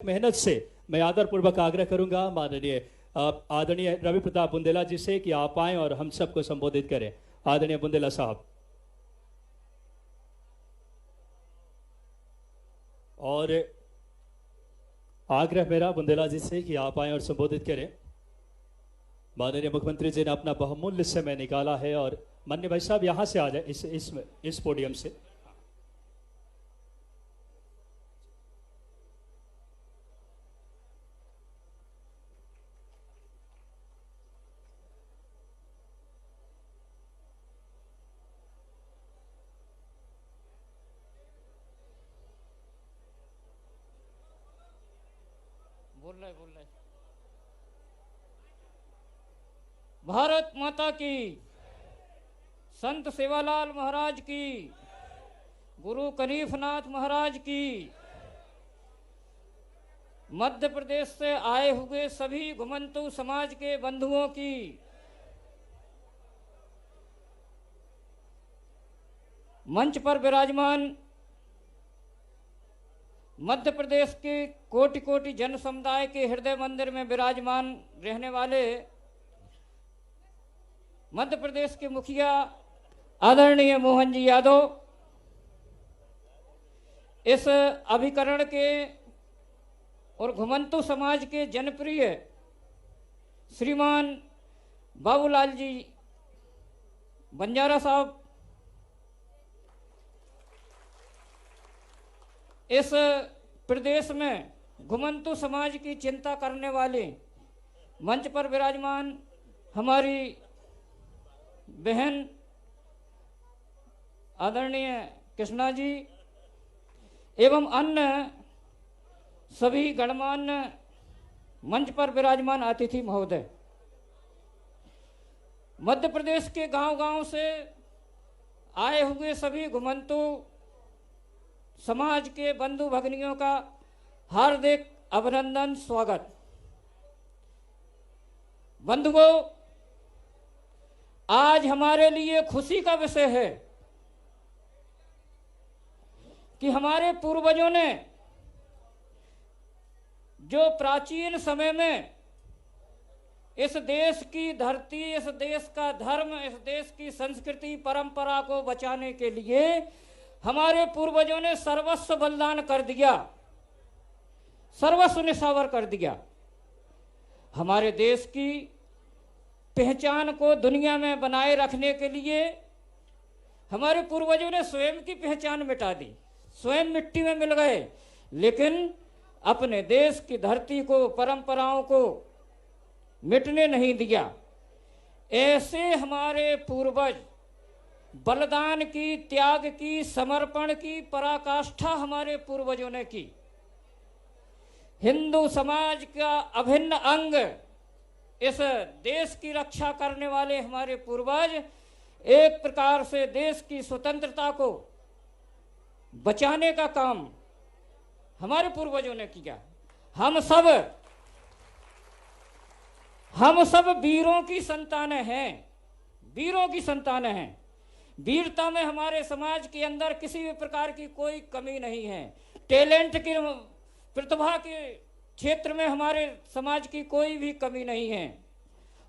मेहनत से मैं आदरपूर्वक आग्रह करूंगा माननीय आदरणीय रवि प्रताप बुंदेला जी से कि आप आएं और हम सबको संबोधित करें। आदरणीय बुंदेला साहब, और आग्रह मेरा बुंदेला जी से कि आप आएं और संबोधित करें। माननीय मुख्यमंत्री जी ने अपना बहुमूल्य समय निकाला है और माननीय भाई साहब यहां से आ जाए इस पोडियम से। बोल रहे भारत माता की, संत सेवालाल महाराज की, गुरु कनीफनाथ महाराज की, मध्य प्रदेश से आए हुए सभी घुमंतु समाज के बंधुओं की, मंच पर विराजमान मध्य प्रदेश के कोटि कोटि जन समुदाय के हृदय मंदिर में विराजमान रहने वाले मध्य प्रदेश के मुखिया आदरणीय मोहन जी यादव, इस अभिकरण के और घुमंतु समाज के जनप्रिय श्रीमान बाबूलाल जी बंजारा साहब, इस प्रदेश में घुमंतु समाज की चिंता करने वाले मंच पर विराजमान हमारी बहन आदरणीय कृष्णा जी एवं अन्य सभी गणमान्य मंच पर विराजमान अतिथि महोदय, मध्य प्रदेश के गांव-गांव से आए हुए सभी घुमंतु समाज के बंधु भगिनियों का हार्दिक अभिनंदन, स्वागत। बंधुओं, आज हमारे लिए खुशी का विषय है कि हमारे पूर्वजों ने जो प्राचीन समय में इस देश की धरती, इस देश का धर्म, इस देश की संस्कृति परंपरा को बचाने के लिए हमारे पूर्वजों ने सर्वस्व बलिदान कर दिया, सर्वस्व निछावर कर दिया। हमारे देश की पहचान को दुनिया में बनाए रखने के लिए हमारे पूर्वजों ने स्वयं की पहचान मिटा दी, स्वयं मिट्टी में मिल गए, लेकिन अपने देश की धरती को, परंपराओं को मिटने नहीं दिया। ऐसे हमारे पूर्वज बलिदान की, त्याग की, समर्पण की पराकाष्ठा हमारे पूर्वजों ने की। हिंदू समाज का अभिन्न अंग, इस देश की रक्षा करने वाले हमारे पूर्वज एक प्रकार से देश की स्वतंत्रता को बचाने का काम हमारे पूर्वजों ने किया। हम सब वीरों की संतानें हैं, वीरों की संतानें हैं। वीरता में हमारे समाज के अंदर किसी भी प्रकार की कोई कमी नहीं है। टैलेंट की, प्रतिभा के क्षेत्र में हमारे समाज की कोई भी कमी नहीं है।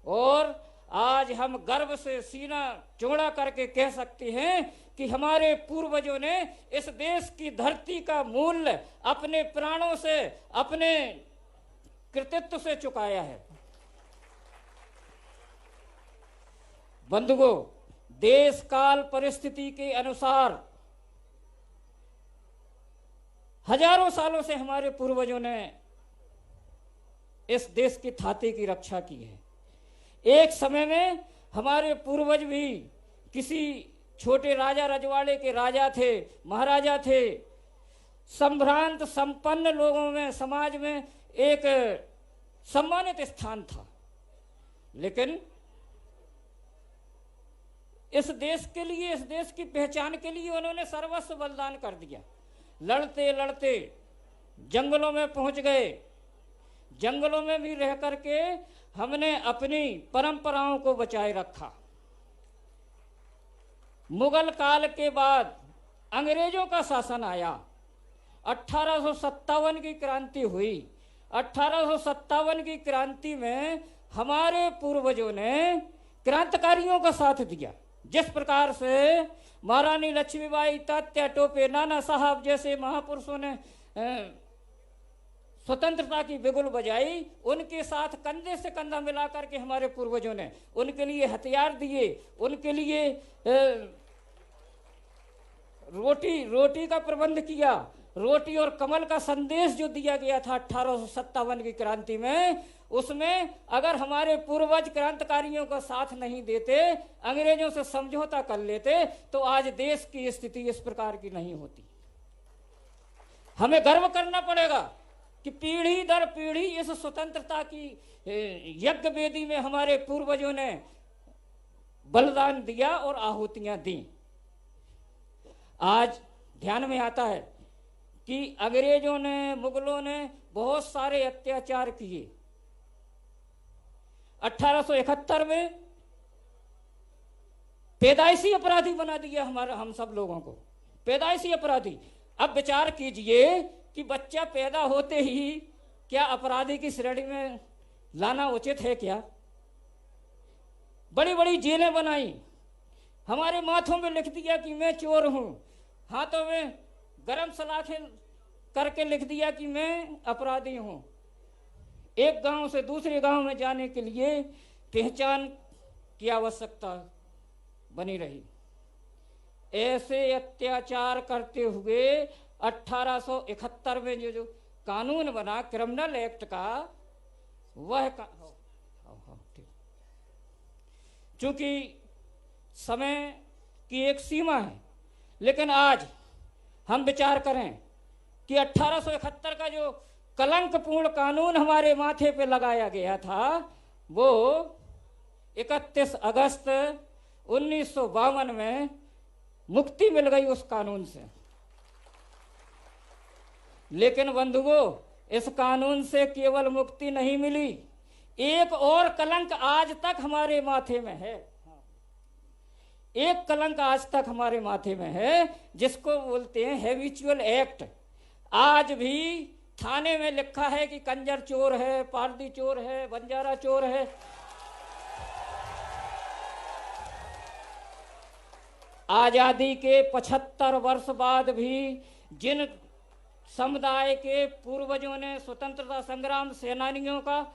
और आज हम गर्व से सीना चौड़ा करके कह सकते हैं कि हमारे पूर्वजों ने इस देश की धरती का मूल्य अपने प्राणों से, अपने कृतित्व से चुकाया है। बंधुओं, देश काल परिस्थिति के अनुसार हजारों सालों से हमारे पूर्वजों ने इस देश की थाती की रक्षा की है। एक समय में हमारे पूर्वज भी किसी छोटे राजा रजवाड़े के राजा थे, महाराजा थे, संभ्रांत संपन्न लोगों में, समाज में एक सम्मानित स्थान था। लेकिन इस देश के लिए, इस देश की पहचान के लिए उन्होंने सर्वस्व बलिदान कर दिया। लड़ते लड़ते जंगलों में पहुंच गए। जंगलों में भी रह करके हमने अपनी परंपराओं को बचाए रखा। मुगल काल के बाद अंग्रेजों का शासन आया। 1857 की क्रांति हुई। 1857 की क्रांति में हमारे पूर्वजों ने क्रांतिकारियों का साथ दिया। जिस प्रकार से महारानी लक्ष्मीबाई, तात्या टोपे, नाना साहब जैसे महापुरुषों ने स्वतंत्रता की बिगुल बजाई, उनके साथ कंधे से कंधा मिलाकर के हमारे पूर्वजों ने उनके लिए हथियार दिए, उनके लिए रोटी का प्रबंध किया। रोटी और कमल का संदेश जो दिया गया था 1857 की क्रांति में, उसमें अगर हमारे पूर्वज क्रांतिकारियों का साथ नहीं देते, अंग्रेजों से समझौता कर लेते, तो आज देश की स्थिति इस प्रकार की नहीं होती। हमें गर्व करना पड़ेगा कि पीढ़ी दर पीढ़ी इस स्वतंत्रता की यज्ञ वेदी में हमारे पूर्वजों ने बलिदान दिया और आहुतियां दी। आज ध्यान में आता है कि अंग्रेजों ने, मुगलों ने बहुत सारे अत्याचार किए। 1871 में पैदाइशी अपराधी बना दिया हम सब लोगों को, पैदाइशी अपराधी। अब विचार कीजिए कि बच्चा पैदा होते ही क्या अपराधी की श्रेणी में लाना उचित है क्या? बड़ी बड़ी जेलें बनाई, हमारे माथों में लिख दिया कि मैं चोर हूं, हाथों में गरम सलाखें करके लिख दिया कि मैं अपराधी हूं। एक गांव से दूसरे गांव में जाने के लिए पहचान की आवश्यकता बनी रही। ऐसे अत्याचार करते हुए 1871 में जो कानून बना क्रिमिनल एक्ट का, वह चूंकि समय की एक सीमा है, लेकिन आज हम विचार करें कि 1871 का जो कलंकपूर्ण कानून हमारे माथे पे लगाया गया था, वो 31 अगस्त 1952 में मुक्ति मिल गई उस कानून से। लेकिन बंधुओं, इस कानून से केवल मुक्ति नहीं मिली, एक और कलंक आज तक हमारे माथे में है। एक कलंक आज तक हमारे माथे में है, जिसको बोलते हैं हैबिचुअल एक्ट। आज भी थाने में लिखा है कि कंजर चोर है, पारदी चोर है, बंजारा चोर है। आजादी के 75 वर्ष बाद भी जिन समुदाय के पूर्वजों ने, स्वतंत्रता संग्राम सेनानियों का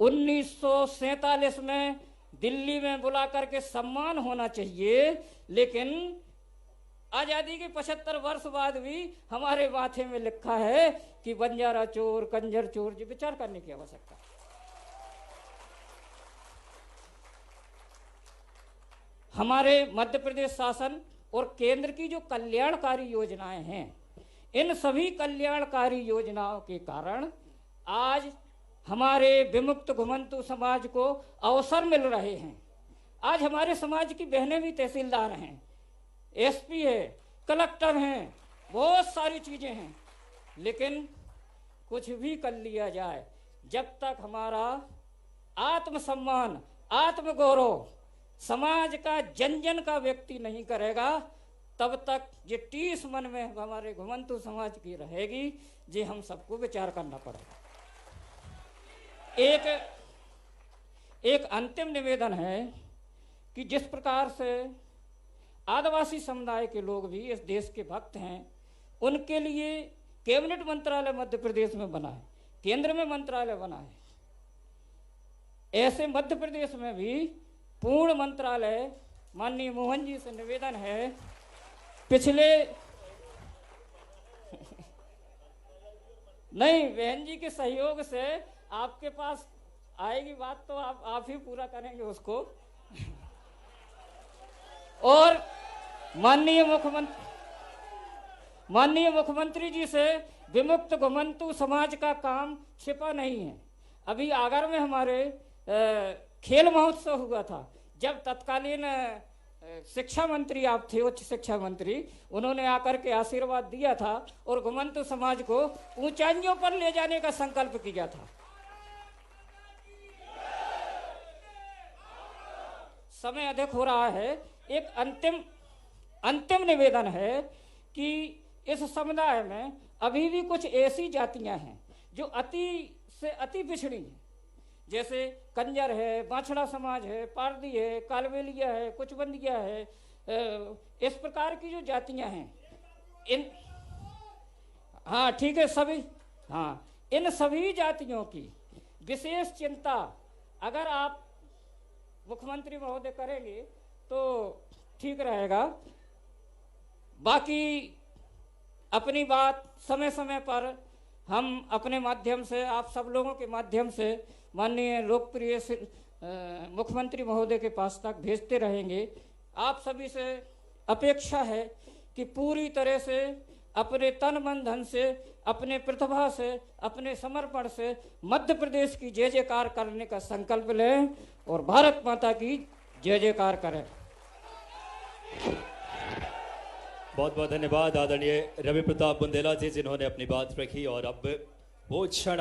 1947 में दिल्ली में बुला करके सम्मान होना चाहिए, लेकिन आजादी के 75 वर्ष बाद भी हमारे माथे में लिखा है कि बंजारा चोर, कंजर चोर। जी, विचार करने की आवश्यकता। हमारे मध्य प्रदेश शासन और केंद्र की जो कल्याणकारी योजनाएं हैं, इन सभी कल्याणकारी योजनाओं के कारण आज हमारे विमुक्त घुमंतु समाज को अवसर मिल रहे हैं। आज हमारे समाज की बहनें भी तहसीलदार हैं, एसपी है, कलेक्टर हैं, बहुत सारी चीजें हैं। लेकिन कुछ भी कर लिया जाए, जब तक हमारा आत्मसम्मान, आत्मगौरव समाज का जन जन का व्यक्ति नहीं करेगा, तब तक ये टीस मन में हमारे घुमंतु समाज की रहेगी। जी, हम सबको विचार करना पड़ेगा। एक अंतिम निवेदन है कि जिस प्रकार से आदिवासी समुदाय के लोग भी इस देश के भक्त हैं, उनके लिए कैबिनेट मंत्रालय मध्य प्रदेश में बना है, केंद्र में मंत्रालय बना है। ऐसे मध्य प्रदेश में भी पूर्ण मंत्रालय, माननीय मोहन जी से निवेदन है, पिछले नहीं, बहन जी के सहयोग से आपके पास आएगी बात, तो आप ही पूरा करेंगे उसको। और माननीय मुख्यमंत्री जी से विमुक्त घुमंतु समाज का काम छिपा नहीं है। अभी आगर में हमारे खेल महोत्सव हुआ था, जब तत्कालीन शिक्षा मंत्री आप थे, उच्च शिक्षा मंत्री, उन्होंने आकर के आशीर्वाद दिया था और घुमंतु समाज को ऊंचाइयों पर ले जाने का संकल्प किया था। समय अधिक हो रहा है, एक अंतिम निवेदन है कि इस समुदाय में अभी भी कुछ ऐसी जातियां हैं जो अति से अति पिछड़ी हैं, जैसे कंजर है, बाछड़ा समाज है, पारदी है, कालबेलिया है, कुचबंदिया है। इस प्रकार की जो जातियां हैं, इन हाँ ठीक है सभी, हाँ इन सभी जातियों की विशेष चिंता अगर आप मुख्यमंत्री महोदय करेंगे तो ठीक रहेगा। बाकी अपनी बात समय समय पर हम अपने माध्यम से, आप सब लोगों के माध्यम से माननीय लोकप्रिय मुख्यमंत्री महोदय के पास तक भेजते रहेंगे। आप सभी से अपेक्षा है कि पूरी तरह से अपने तन मन धन से, अपने प्रतिभा से, अपने समर्पण से मध्य प्रदेश की जय जयकार करने का संकल्प लें और भारत माता की जय जयकार करें। बहुत बहुत धन्यवाद आदरणीय रवि प्रताप बुंदेला जी, जिन्होंने अपनी बात रखी। और अब वो क्षण